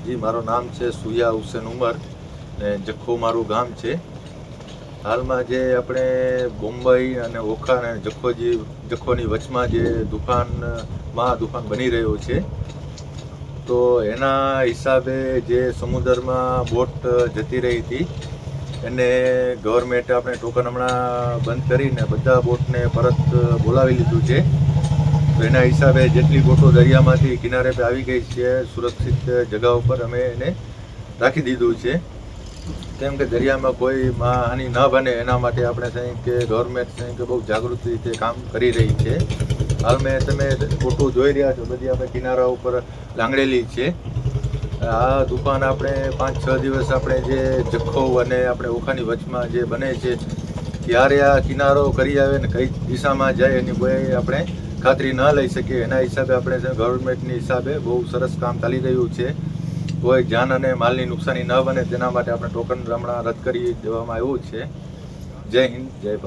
જી મારું નામ છે સુયા હુસેન ઉમર ને જખો મારું ગામ છે. હાલમાં જે આપણે બોમ્બઈ અને ઓખા અને જખોની વચમાં જે દુકાન બની રહ્યો છે, તો એના હિસાબે જે સમુદ્રમાં બોટ જતી રહી હતી એને ગવર્મેન્ટે આપણે ટોકન હમણાં બંધ કરીને બધા બોટને પરત બોલાવી લીધું છે. તો એના હિસાબે જેટલી બોટો દરિયામાંથી કિનારે પર આવી ગઈ છે સુરક્ષિત જગા ઉપર અમે એને રાખી દીધું છે, કેમ કે દરિયામાં કોઈ હાનિ ન બને એના માટે આપણે કંઈ કે ગવર્મેન્ટ કંઈ કે બહુ જાગૃત રીતે કામ કરી રહી છે. હાલમાં તમે ફોટો જોઈ રહ્યા છો, બધી આપણે કિનારા ઉપર લાંગડેલી છે. આ દુકાન આપણે 5-6 દિવસ આપણે જે જખો અને આપણે ઓખાની વચમાં જે બને છે ત્યારે આ કિનારો કરી આવે ને કઈ દિશામાં જાય એની કોઈ આપણે ખાતરી ન લઈ શકીએ. એના હિસાબે આપણે ગવર્મેન્ટની હિસાબે બહુ સરસ કામ ચાલી રહ્યું છે. કોઈ જાન અને માલની નુકસાની ન બને તેના માટે આપણે ટોકન હમણાં રદ કરી દેવામાં આવ્યું છે. જય હિન્દ, જય ભારત.